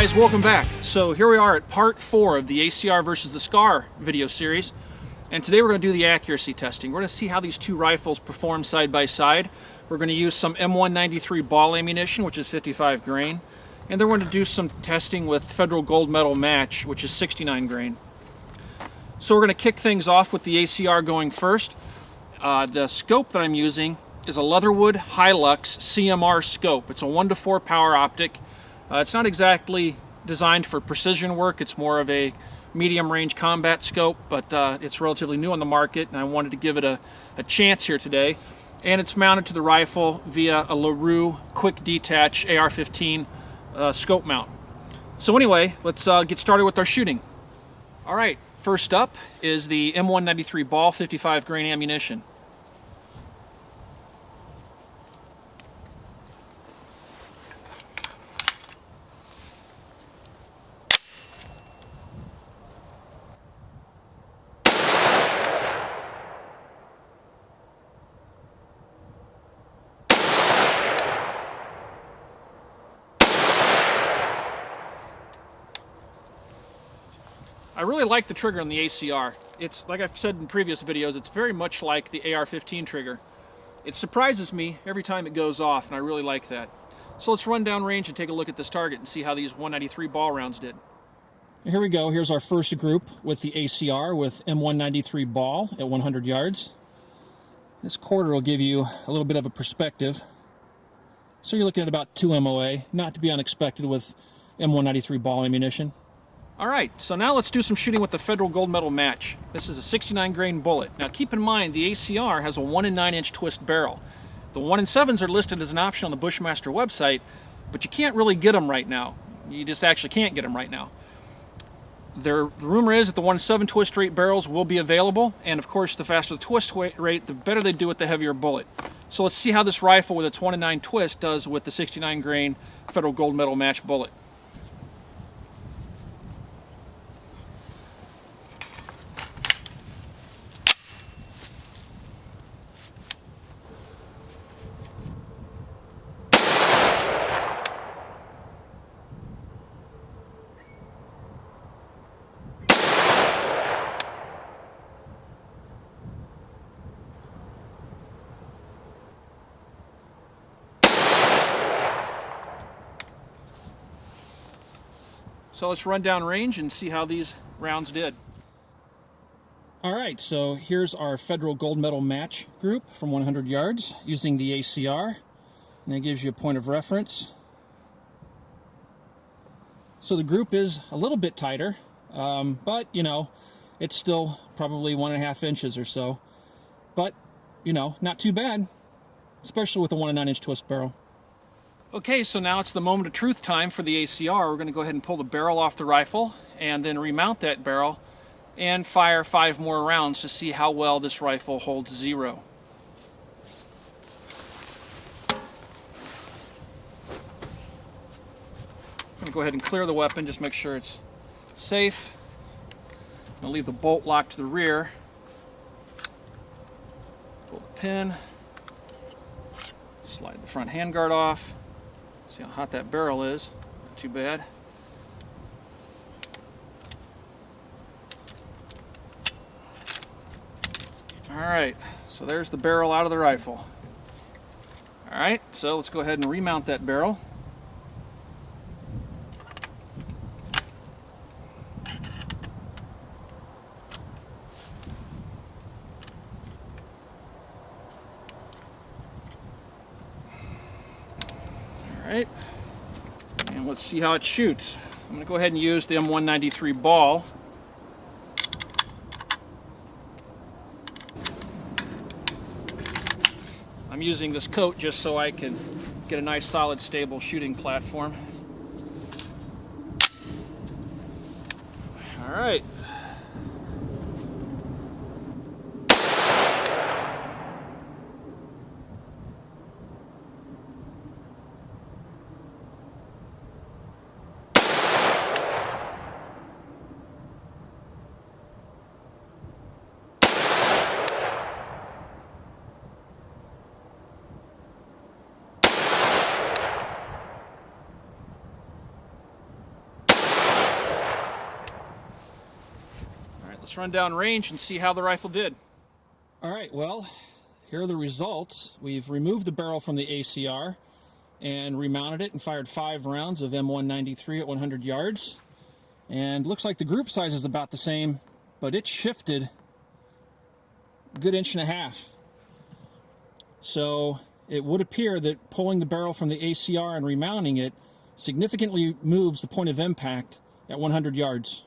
guys, welcome back. So here we are at part 4 of the ACR versus the SCAR video series, and today we're going to do the accuracy testing. We're going to see how these two rifles perform side by side. We're going to use some M193 ball ammunition, which is 55 grain, and then we're going to do some testing with Federal Gold Medal Match, which is 69 grain. So we're going to kick things off with the ACR going first. The scope that I'm using is a Leatherwood Hilux CMR scope. It's a 1:4 power optic. It's not exactly designed for precision work. It's more of a medium range combat scope, but it's relatively new on the market, and I wanted to give it a chance here today. And it's mounted to the rifle via a LaRue quick detach AR-15 scope mount. So anyway, let's get started with our shooting. All right, first up is the M193 ball 55 grain ammunition. I really like the trigger on the ACR. It's, like I've said in previous videos, it's very much like the AR-15 trigger. It surprises me every time it goes off, and I really like that. So let's run down range and take a look at this target and see how these 193 ball rounds did. Here we go. Here's our first group with the ACR with M193 ball at 100 yards. This quarter will give you a little bit of a perspective. So you're looking at about 2 MOA, not to be unexpected with M193 ball ammunition. All right, so now let's do some shooting with the Federal Gold Medal Match. This is a 69 grain bullet. Now keep in mind the ACR has a 1 9" twist barrel. The 1 7s are listed as an option on the Bushmaster website, but you can't really get them right now. You just actually can't get them right now. The rumor is that the 1 7 twist rate barrels will be available, and of course the faster the twist rate, the better they do with the heavier bullet. So let's see how this rifle with its 1 9 twist does with the 69 grain Federal Gold Medal Match bullet. So let's run down range and see how these rounds did. All right, so here's our Federal Gold Medal Match group from 100 yards using the ACR, and that gives you a point of reference. So the group is a little bit tighter, but you know, it's still probably 1.5 inches or so. But you know, not too bad, especially with a 1 9" twist barrel. Okay, so now it's the moment of truth time for the ACR. We're going to go ahead and pull the barrel off the rifle and then remount that barrel and fire 5 more rounds to see how well this rifle holds 0. I'm going to go ahead and clear the weapon, just make sure it's safe. I'm going to leave the bolt locked to the rear. Pull the pin. Slide the front handguard off. See how hot that barrel is. Not too bad. Alright, so there's the barrel out of the rifle. Alright, so let's go ahead and remount that barrel. Alright, and let's see how it shoots. I'm going to go ahead and use the M193 ball. I'm using this coat just so I can get a nice solid stable shooting platform. Alright. Let's run down range and see how the rifle did. All right, well, here are the results. We've removed the barrel from the ACR and remounted it and fired 5 rounds of M193 at 100 yards. And looks like the group size is about the same, but it shifted a good 1.5 inches. So it would appear that pulling the barrel from the ACR and remounting it significantly moves the point of impact at 100 yards.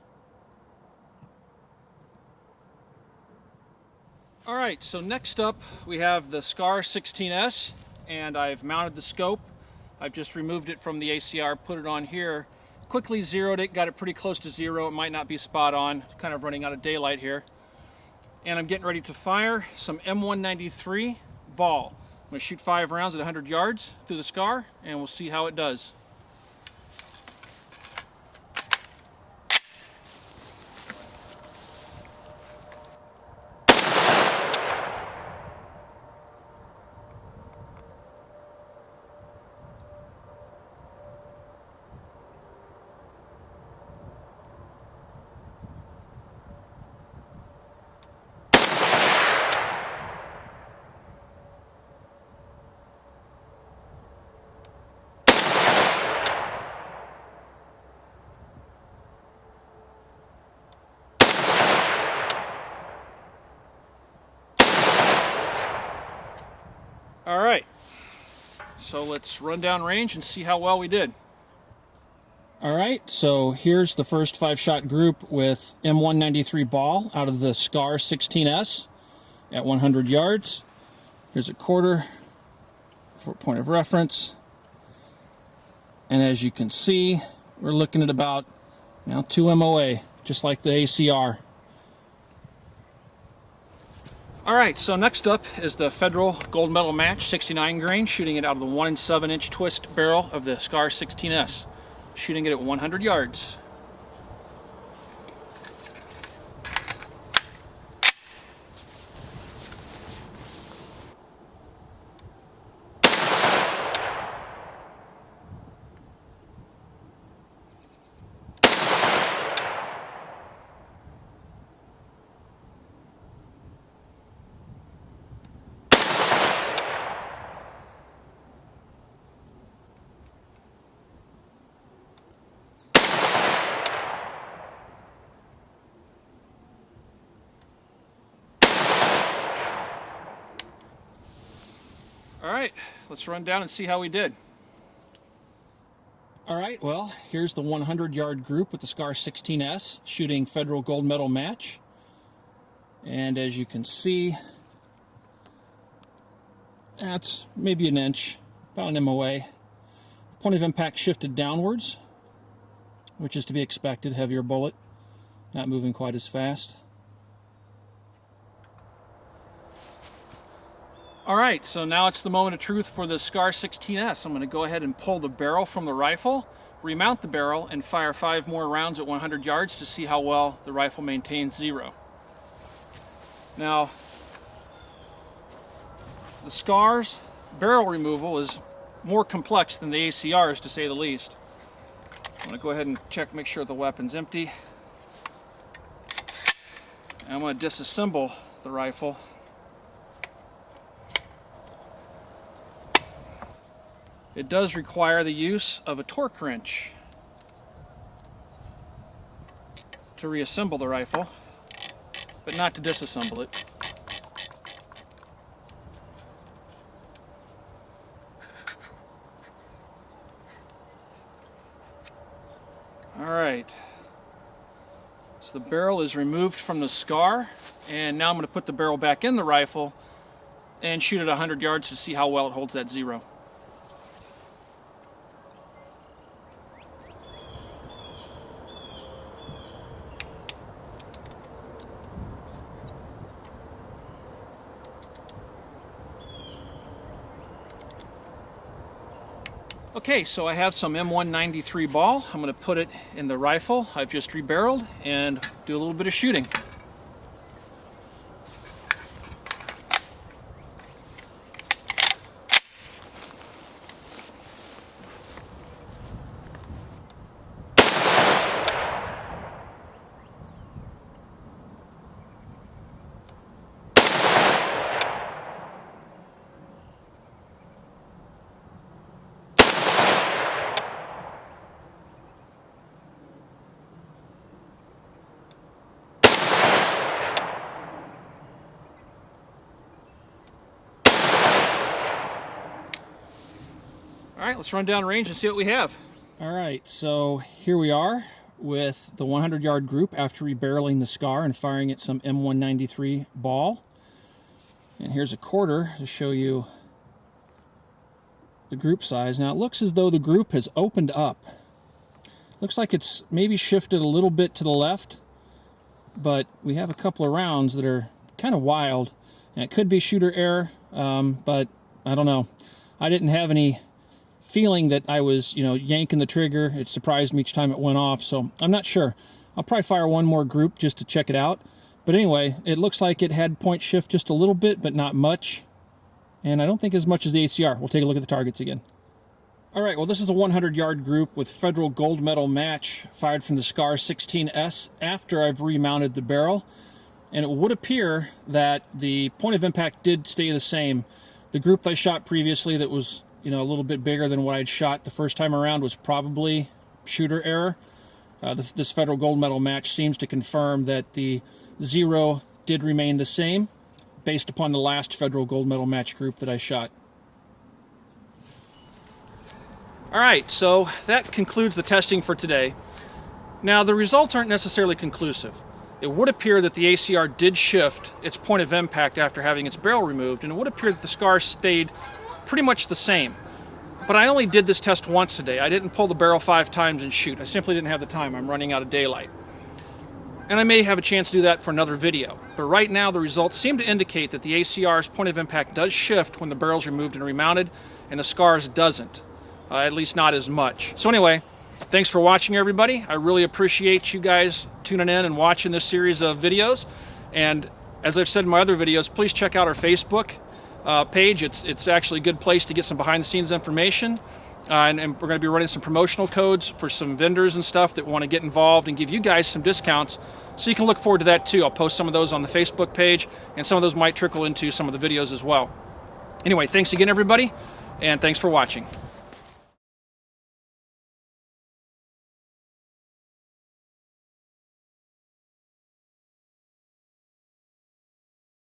All right, so next up we have the SCAR 16S, and I've mounted the scope. I've just removed it from the ACR, put it on here, quickly zeroed it, got it pretty close to zero. It might not be spot on, kind of running out of daylight here. And I'm getting ready to fire some M193 ball. I'm going to shoot 5 rounds at 100 yards through the SCAR, and we'll see how it does. All right, so let's run down range and see how well we did. All right, so here's the first 5-shot group with M193 ball out of the SCAR 16S at 100 yards. Here's a quarter for point of reference. And as you can see, we're looking at about 2 MOA, just like the ACR. All right, so next up is the Federal Gold Medal Match 69 grain, shooting it out of the 1 7-inch twist barrel of the SCAR 16S, shooting it at 100 yards. All right, let's run down and see how we did. All right, well, here's the 100-yard group with the SCAR 16S shooting Federal Gold Medal Match. And as you can see, that's maybe 1 inch, about an MOA. Point of impact shifted downwards, which is to be expected, heavier bullet, not moving quite as fast. All right, so now it's the moment of truth for the SCAR 16S. I'm going to go ahead and pull the barrel from the rifle, remount the barrel, and fire 5 more rounds at 100 yards to see how well the rifle maintains zero. Now, the SCAR's barrel removal is more complex than the ACR's, to say the least. I'm going to go ahead and check, make sure the weapon's empty. And I'm going to disassemble the rifle. It does require the use of a torque wrench to reassemble the rifle, but not to disassemble it. All right, so the barrel is removed from the SCAR, and now I'm going to put the barrel back in the rifle and shoot at 100 yards to see how well it holds that zero. Okay, so I have some M193 ball. I'm going to put it in the rifle I've just rebarreled and do a little bit of shooting. right, let's run down range and see what we have. All right, so here we are with the 100-yard group after rebarreling the SCAR and firing at some M193 ball. And here's a quarter to show you the group size. Now it looks as though the group has opened up. Looks like it's maybe shifted a little bit to the left, but we have a couple of rounds that are kind of wild. And it could be shooter error, but I don't know. I didn't have any feeling that I was, yanking the trigger. It surprised me each time it went off, so I'm not sure. I'll probably fire one more group just to check it out. But anyway, it looks like it had point shift just a little bit, but not much. And I don't think as much as the ACR. We'll take a look at the targets again. All right, well, this is a 100-yard group with federal gold medal match fired from the SCAR 16S after I've remounted the barrel. And it would appear that the point of impact did stay the same. The group that I shot previously that was a little bit bigger than what I'd shot the first time around was probably shooter error. This federal gold medal match seems to confirm that the 0 did remain the same based upon the last federal gold medal match group that I shot. All right, so that concludes the testing for today. Now, the results aren't necessarily conclusive. It would appear that the ACR did shift its point of impact after having its barrel removed, and it would appear that the SCAR stayed pretty much the same. But I only did this test once today. I didn't pull the barrel 5 times and shoot. I simply didn't have the time. I'm running out of daylight. And I may have a chance to do that for another video. But right now the results seem to indicate that the ACR's point of impact does shift when the barrel's removed and remounted, and the SCAR's doesn't. At least not as much. So anyway, thanks for watching, everybody. I really appreciate you guys tuning in and watching this series of videos. And as I've said in my other videos, please check out our Facebook page. It's actually a good place to get some behind-the-scenes information. And we're going to be running some promotional codes for some vendors and stuff that want to get involved and give you guys some discounts. So you can look forward to that too. I'll post some of those on the Facebook page, and some of those might trickle into some of the videos as well. Anyway, thanks again, everybody, and thanks for watching.